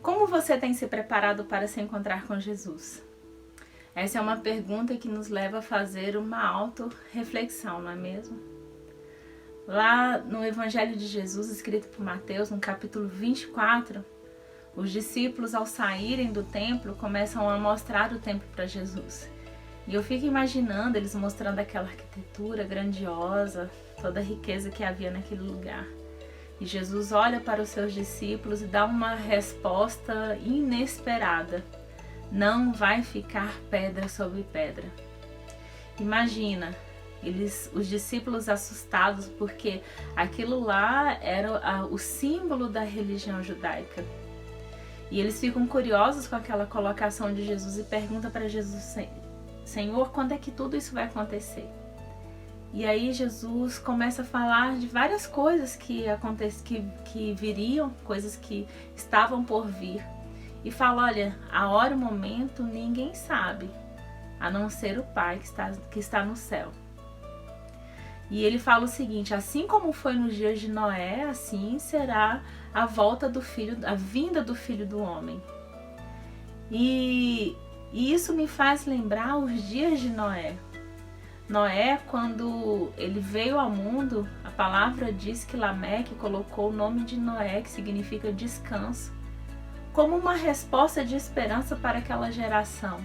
Como você tem se preparado para se encontrar com Jesus? Essa é uma pergunta que nos leva a fazer uma auto-reflexão, não é mesmo? Lá no Evangelho de Jesus, escrito por Mateus, no capítulo 24, os discípulos, ao saírem do templo, começam a mostrar o templo para Jesus. E eu fico imaginando eles mostrando aquela arquitetura grandiosa, toda a riqueza que havia naquele lugar. E Jesus olha para os seus discípulos e dá uma resposta inesperada. Não vai ficar pedra sobre pedra. Imagina, os discípulos assustados porque aquilo lá era o símbolo da religião judaica. E eles ficam curiosos com aquela colocação de Jesus e perguntam para Jesus: Senhor, quando é que tudo isso vai acontecer? E aí Jesus começa a falar de várias coisas que viriam, coisas que estavam por vir. E fala: olha, a hora e o momento ninguém sabe, a não ser o Pai que está no céu. E ele fala o seguinte: assim como foi nos dias de Noé, assim será a vinda do Filho do Homem. E isso me faz lembrar os dias de Noé. Noé, quando ele veio ao mundo, a palavra diz que Lameque colocou o nome de Noé, que significa descanso, como uma resposta de esperança para aquela geração.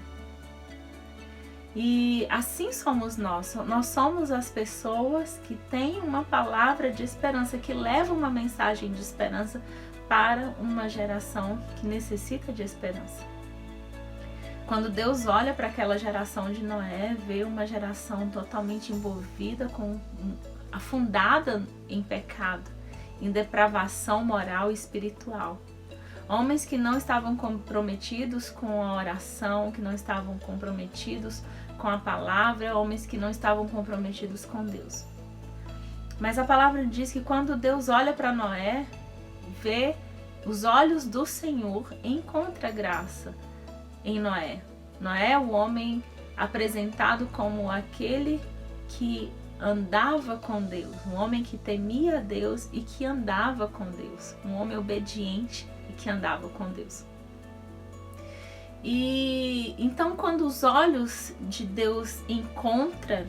E assim somos nós somos as pessoas que têm uma palavra de esperança, que levam uma mensagem de esperança para uma geração que necessita de esperança. Quando Deus olha para aquela geração de Noé, vê uma geração totalmente envolvida, afundada em pecado, em depravação moral e espiritual. Homens que não estavam comprometidos com a oração, que não estavam comprometidos com a palavra, homens que não estavam comprometidos com Deus. Mas a palavra diz que quando Deus olha para Noé, vê os olhos do Senhor, encontra graça em Noé. Noé é o homem apresentado como aquele que andava com Deus, um homem que temia a Deus e que andava com Deus, um homem obediente e que andava com Deus. E então, quando os olhos de Deus encontram,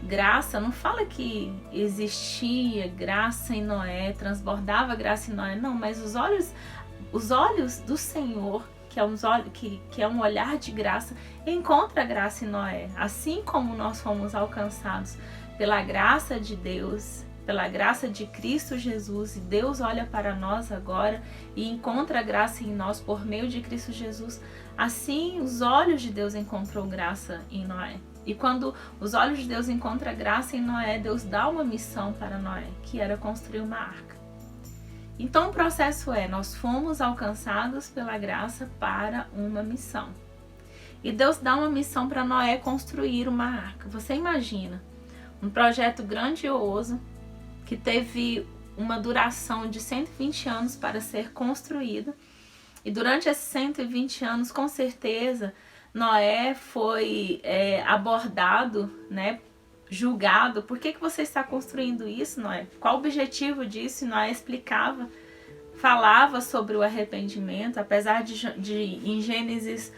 graça, não fala que existia graça em Noé, transbordava graça em Noé, não, mas os olhos do Senhor, que é um olhar de graça, encontra graça em Noé. Assim como nós fomos alcançados pela graça de Deus, pela graça de Cristo Jesus, e Deus olha para nós agora e encontra graça em nós por meio de Cristo Jesus, assim os olhos de Deus encontrou graça em Noé. E quando os olhos de Deus encontram graça em Noé, Deus dá uma missão para Noé, que era construir uma arca. Então o processo nós fomos alcançados pela graça para uma missão. E Deus dá uma missão para Noé construir uma arca. Você imagina, um projeto grandioso que teve uma duração de 120 anos para ser construído. E durante esses 120 anos, com certeza, Noé foi abordado, julgado. Por que você está construindo isso, Noé? Qual o objetivo disso? E Noé falava sobre o arrependimento, apesar de em Gênesis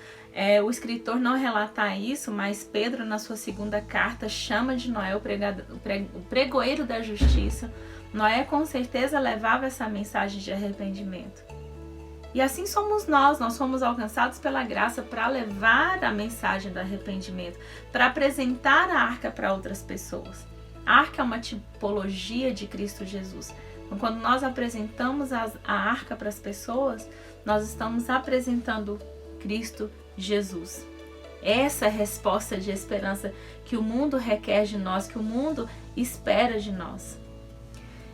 o escritor não relatar isso, mas Pedro, na sua segunda carta, chama de Noé o pregoeiro da justiça. Noé com certeza levava essa mensagem de arrependimento. E assim somos nós fomos alcançados pela graça para levar a mensagem do arrependimento, para apresentar a arca para outras pessoas. A arca é uma tipologia de Cristo Jesus. Então, quando nós apresentamos a arca para as pessoas, nós estamos apresentando Cristo Jesus. Essa é a resposta de esperança que o mundo requer de nós, que o mundo espera de nós.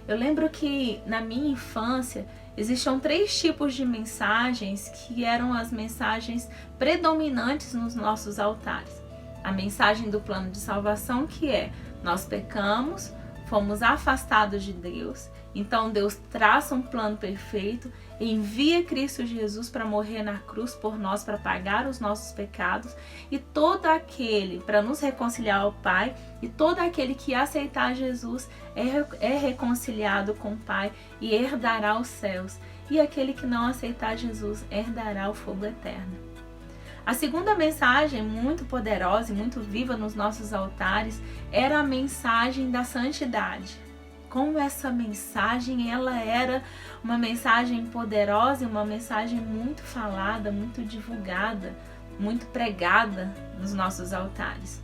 Eu lembro que na minha infância existiam 3 tipos de mensagens que eram as mensagens predominantes nos nossos altares. A mensagem do plano de salvação, que é: nós pecamos, fomos afastados de Deus, então Deus traça um plano perfeito, envia Cristo Jesus para morrer na cruz por nós, para pagar os nossos pecados, e todo aquele, para nos reconciliar ao Pai, e todo aquele que aceitar Jesus é reconciliado com o Pai e herdará os céus. e aquele que não aceitar Jesus herdará o fogo eterno. A segunda mensagem, muito poderosa e muito viva nos nossos altares, era a mensagem da santidade. Como essa mensagem, ela era uma mensagem poderosa e uma mensagem muito falada, muito divulgada, muito pregada nos nossos altares.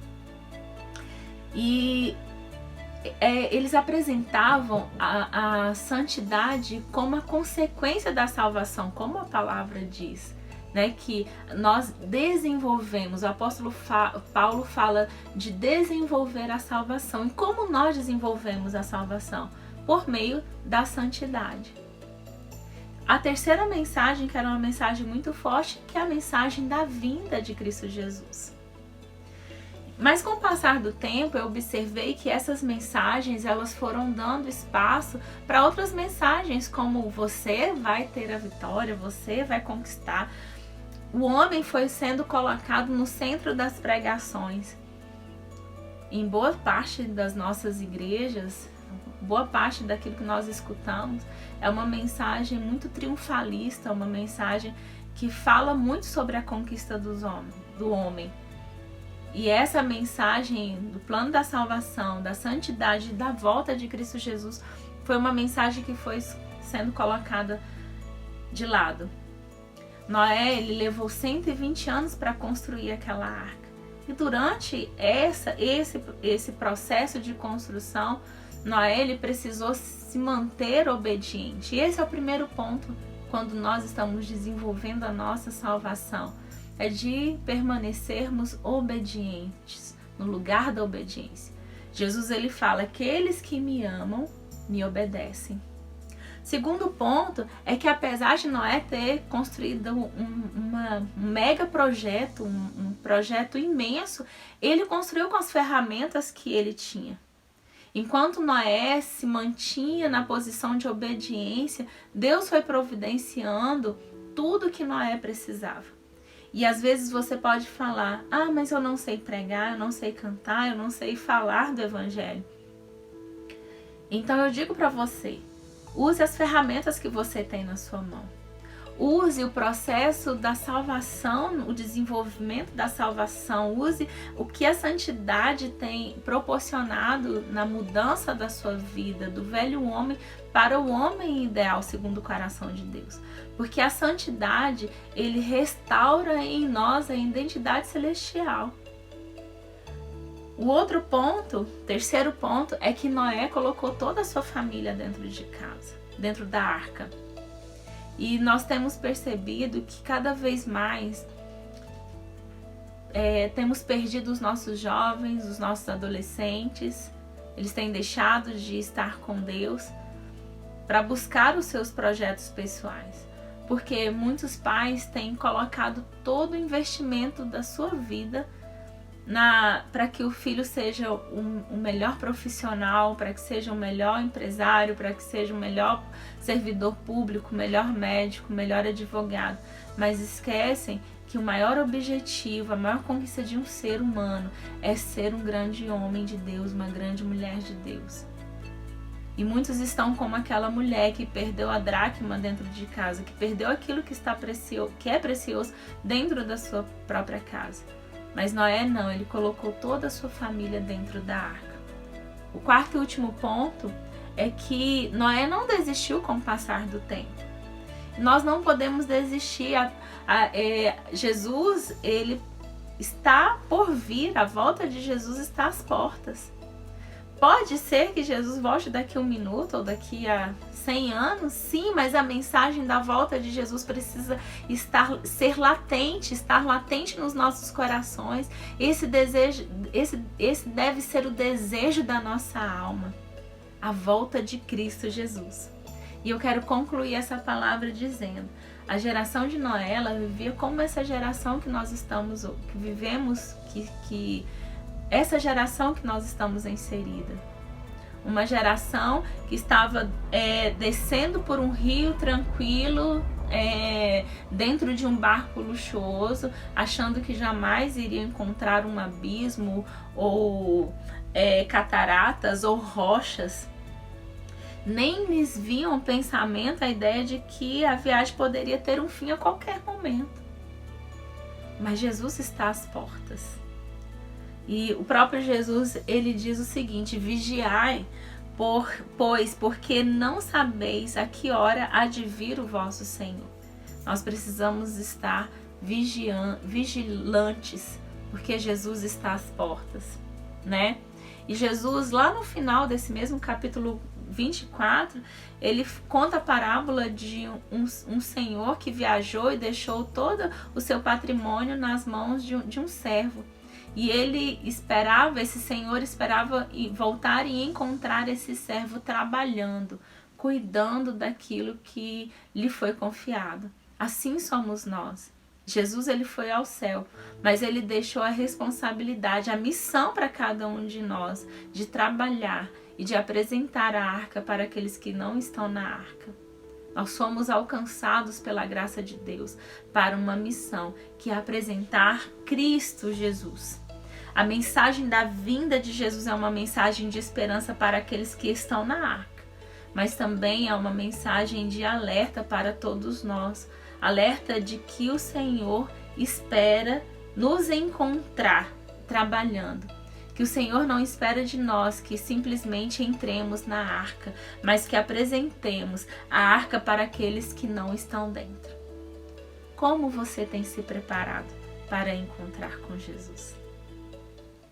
E eles apresentavam a santidade como a consequência da salvação, como a palavra diz, né? Que nós desenvolvemos, o apóstolo Paulo fala de desenvolver a salvação. E como nós desenvolvemos a salvação? Por meio da santidade. A terceira mensagem, que era uma mensagem muito forte, que é a mensagem da vinda de Cristo Jesus. Mas com o passar do tempo, eu observei que essas mensagens, elas foram dando espaço para outras mensagens, como você vai ter a vitória, você vai conquistar. O homem foi sendo colocado no centro das pregações. Em boa parte das nossas igrejas, boa parte daquilo que nós escutamos, é uma mensagem muito triunfalista, uma mensagem que fala muito sobre a conquista do homem. E essa mensagem do plano da salvação, da santidade, da volta de Cristo Jesus, foi uma mensagem que foi sendo colocada de lado. Noé, ele levou 120 anos para construir aquela arca. E durante esse processo de construção, Noé, ele precisou se manter obediente. E esse é o primeiro ponto quando nós estamos desenvolvendo a nossa salvação. É de permanecermos obedientes, no lugar da obediência. Jesus, ele fala, aqueles que me amam, me obedecem. Segundo ponto é que apesar de Noé ter construído um mega projeto, um projeto imenso, ele construiu com as ferramentas que ele tinha. Enquanto Noé se mantinha na posição de obediência, Deus foi providenciando tudo que Noé precisava. E às vezes você pode falar, mas eu não sei pregar, eu não sei cantar, eu não sei falar do evangelho. Então eu digo para você, use as ferramentas que você tem na sua mão. Use o processo da salvação, o desenvolvimento da salvação. Use o que a santidade tem proporcionado na mudança da sua vida, do velho homem para o homem ideal, segundo o coração de Deus. Porque a santidade, ele restaura em nós a identidade celestial. O outro ponto, terceiro ponto, é que Noé colocou toda a sua família dentro de casa, dentro da arca. E nós temos percebido que cada vez mais temos perdido os nossos jovens, os nossos adolescentes. Eles têm deixado de estar com Deus para buscar os seus projetos pessoais. Porque muitos pais têm colocado todo o investimento da sua vida para que o filho seja um melhor profissional, para que seja um melhor empresário, para que seja um melhor servidor público, melhor médico, melhor advogado. Mas esquecem que o maior objetivo, a maior conquista de um ser humano é ser um grande homem de Deus, uma grande mulher de Deus. E muitos estão como aquela mulher que perdeu a dracma dentro de casa, que perdeu aquilo que é precioso dentro da sua própria casa. Mas Noé não, ele colocou toda a sua família dentro da arca. O quarto e último ponto é que Noé não desistiu com o passar do tempo. Nós não podemos desistir. Jesus, ele está por vir, a volta de Jesus está às portas. Pode ser que Jesus volte daqui a 1 minuto ou daqui a 100 anos, sim, mas a mensagem da volta de Jesus precisa estar latente nos nossos corações. Esse deve ser o desejo da nossa alma, a volta de Cristo Jesus. E eu quero concluir essa palavra dizendo, a geração de Noé, ela vivia como essa geração que nós estamos, que vivemos, essa geração que nós estamos inserida. Uma geração que estava descendo por um rio tranquilo, dentro de um barco luxuoso, achando que jamais iria encontrar um abismo ou cataratas ou rochas. nem lhes vinha ao pensamento a ideia de que a viagem poderia ter um fim a qualquer momento. Mas Jesus está às portas. E o próprio Jesus, ele diz o seguinte: vigiai, pois porque não sabeis a que hora há de vir o vosso Senhor. Nós precisamos estar vigilantes, porque Jesus está às portas, né? E Jesus, lá no final desse mesmo capítulo 24, ele conta a parábola de um senhor que viajou e deixou todo o seu patrimônio nas mãos de um servo. E esse senhor esperava voltar e encontrar esse servo trabalhando, cuidando daquilo que lhe foi confiado. Assim somos nós. Jesus, ele foi ao céu, mas ele deixou a responsabilidade, a missão para cada um de nós de trabalhar e de apresentar a arca para aqueles que não estão na arca. Nós somos alcançados pela graça de Deus para uma missão, que é apresentar Cristo Jesus. A mensagem da vinda de Jesus é uma mensagem de esperança para aqueles que estão na arca, mas também é uma mensagem de alerta para todos nós, alerta de que o Senhor espera nos encontrar trabalhando, que o Senhor não espera de nós que simplesmente entremos na arca, mas que apresentemos a arca para aqueles que não estão dentro. Como você tem se preparado para encontrar com Jesus?